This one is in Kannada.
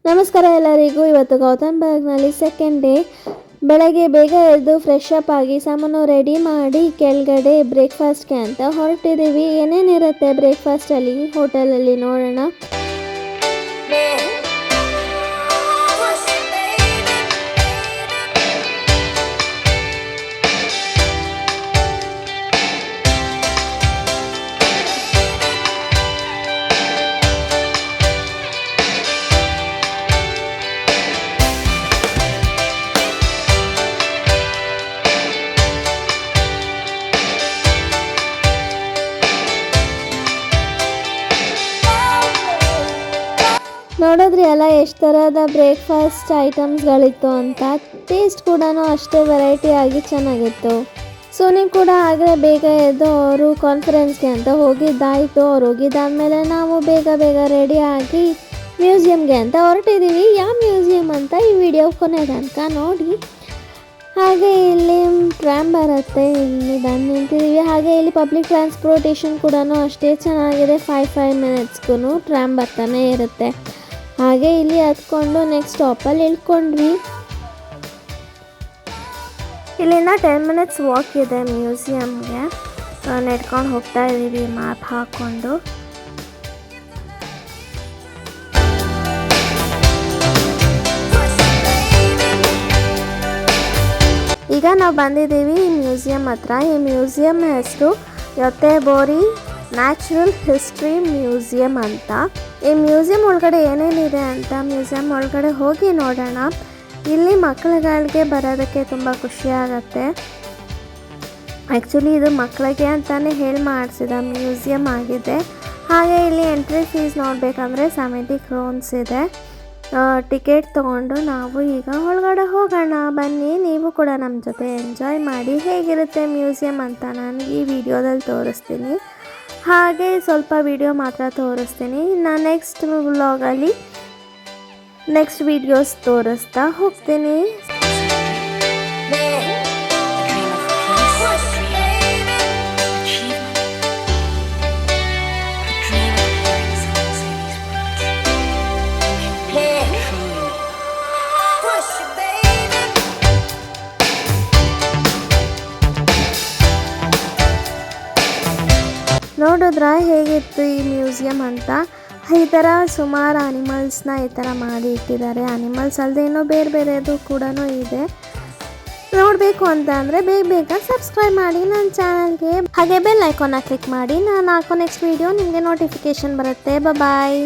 ನಮಸ್ಕಾರ ಎಲ್ಲರಿಗೂ. ಇವತ್ತು ಗೌತಮ್ಬರ್ಗ್ನಲ್ಲಿ ಸೆಕೆಂಡ್ ಡೇ. ಬೆಳಗ್ಗೆ ಬೇಗ ಎದ್ದು ಫ್ರೆಶ್ ಅಪ್ ಆಗಿ ಸಾಮಾನು ರೆಡಿ ಮಾಡಿ ಕೆಳಗಡೆ ಬ್ರೇಕ್ಫಾಸ್ಟ್ಗೆ ಅಂತ ಹೊರಟಿದ್ದೀವಿ. ಏನೇನಿರುತ್ತೆ ಬ್ರೇಕ್ಫಾಸ್ಟಲ್ಲಿ ಹೋಟೆಲಲ್ಲಿ ನೋಡೋಣ. ನೋಡಿದ್ರಿ ಅಲ್ಲ ಎಷ್ಟು ಥರದ ಬ್ರೇಕ್ಫಾಸ್ಟ್ ಐಟಮ್ಸ್ಗಳಿತ್ತು ಅಂತ. ಟೇಸ್ಟ್ ಕೂಡ ಅಷ್ಟೇ ವೆರೈಟಿ ಆಗಿ ಚೆನ್ನಾಗಿತ್ತು. ಸೋನಿ ಕೂಡ ಆಗಲೇ ಬೇಗ ಎದ್ದು ಅವರು ಕಾನ್ಫರೆನ್ಸ್ಗೆ ಅಂತ ಹೋಗಿದ್ದಾಯಿತು. ಅವ್ರು ಹೋಗಿದ್ದಾದಮೇಲೆ ನಾವು ಬೇಗ ರೆಡಿ ಆಗಿ ಮ್ಯೂಸಿಯಮ್ಗೆ ಅಂತ ಹೊರಟಿದ್ದೀವಿ. ಯಾವ ಮ್ಯೂಸಿಯಮ್ ಅಂತ ಈ ವಿಡಿಯೋ ಕೊನೆ ತನಕ ನೋಡಿ. ಹಾಗೆ ಇಲ್ಲಿ ಟ್ರಾಮ್ ಬರುತ್ತೆ, ಇಲ್ಲಿ ಬಂದು ನಿಂತಿದ್ದೀವಿ. ಹಾಗೆ ಇಲ್ಲಿ ಪಬ್ಲಿಕ್ ಟ್ರಾನ್ಸ್ಪೋರ್ಟೇಷನ್ ಕೂಡ ಅಷ್ಟೇ ಚೆನ್ನಾಗಿದೆ. 5 ಮಿನಿಟ್ಸ್ಗೂ ಟ್ರಾಮ್ ಬರ್ತಾನೆ ಇರುತ್ತೆ. ಹಾಗೆ ಇಲ್ಲಿ ಹತ್ಕೊಂಡು ನೆಕ್ಸ್ಟ್ ಸ್ಟಾಪಲ್ಲಿ ಇಳ್ಕೊಂಡ್ವಿ. ಇಲ್ಲಿಂದ 10 ಮಿನಿಟ್ಸ್ ವಾಕ್ ಇದೆ ಮ್ಯೂಸಿಯಮ್ಗೆ. ನೆಡ್ಕೊಂಡು ಹೋಗ್ತಾ ಇದ್ದೀವಿ ಮ್ಯಾಪ್ ಹಾಕ್ಕೊಂಡು. ಈಗ ನಾವು ಬಂದಿದ್ದೀವಿ ಈ ಮ್ಯೂಸಿಯಂ ಹತ್ರ. ಈ ಮ್ಯೂಸಿಯಂ ಹೆಸರು ಯೊತೆಬೋರಿ ನ್ಯಾಚುರಲ್ ಹಿಸ್ಟ್ರಿ ಮ್ಯೂಸಿಯಂ ಅಂತ. ಈ ಮ್ಯೂಸಿಯಂ ಒಳಗಡೆ ಏನೇನಿದೆ ಅಂತ ಮ್ಯೂಸಿಯಂ ಒಳಗಡೆ ಹೋಗಿ ನೋಡೋಣ. ಇಲ್ಲಿ ಮಕ್ಕಳುಗಳಿಗೆ ಬರೋದಕ್ಕೆ ತುಂಬ ಖುಷಿ ಆಗುತ್ತೆ. ಆ್ಯಕ್ಚುಲಿ ಇದು ಮಕ್ಕಳಿಗೆ ಅಂತಲೇ ಹೇಳಿ ಮಾಡಿಸಿದ ಮ್ಯೂಸಿಯಂ ಆಗಿದೆ. ಹಾಗೆ ಇಲ್ಲಿ ಎಂಟ್ರಿ ಫೀಸ್ ನೋಡಬೇಕಂದ್ರೆ 70 ಕ್ರೋನ್ಸ್ ಇದೆ. ಟಿಕೆಟ್ ತೊಗೊಂಡು ನಾವು ಈಗ ಒಳಗಡೆ ಹೋಗೋಣ. ಬನ್ನಿ, ನೀವು ಕೂಡ ನಮ್ಮ ಜೊತೆ ಎಂಜಾಯ್ ಮಾಡಿ. ಹೇಗಿರುತ್ತೆ ಮ್ಯೂಸಿಯಂ ಅಂತ ನಾನು ಈ ವಿಡಿಯೋದಲ್ಲಿ ತೋರಿಸ್ತೀನಿ. ಹಾಗೆ ಸ್ವಲ್ಪ ವಿಡಿಯೋ ಮಾತ್ರ ತೋರಿಸ್ತೀನಿ. ನಾನು ನೆಕ್ಸ್ಟ್ ವ್ಲಾಗಲ್ಲಿ ನೆಕ್ಸ್ಟ್ ವಿಡಿಯೋಸ್ ತೋರಿಸ್ತಾ ಹೋಗ್ತೀನಿ. ನೋಡಿದ್ರ ಹೇಗಿತ್ತು ಈ ಮ್ಯೂಸಿಯಂ ಅಂತ. ಈ ಥರ ಸುಮಾರು ಅನಿಮಲ್ಸ್ನ ಈ ಥರ ಮಾಡಿ ಇಟ್ಟಿದ್ದಾರೆ. ಅನಿಮಲ್ಸ್ ಅಲ್ಲದೆ ಇನ್ನೂ ಬೇರೆದು ಕೂಡ ಇದೆ. ನೋಡಬೇಕು ಅಂತ ಅಂದರೆ ಬೇಗ ಸಬ್ಸ್ಕ್ರೈಬ್ ಮಾಡಿ ನನ್ನ ಚಾನಲ್ಗೆ. ಹಾಗೆ ಬೆಲ್ ಐಕಾನ್ನ ಕ್ಲಿಕ್ ಮಾಡಿ. ನಾನು ಹಾಕೋ ನೆಕ್ಸ್ಟ್ ವಿಡಿಯೋ ನಿಮಗೆ ನೋಟಿಫಿಕೇಷನ್ ಬರುತ್ತೆ. ಬಾಯ್.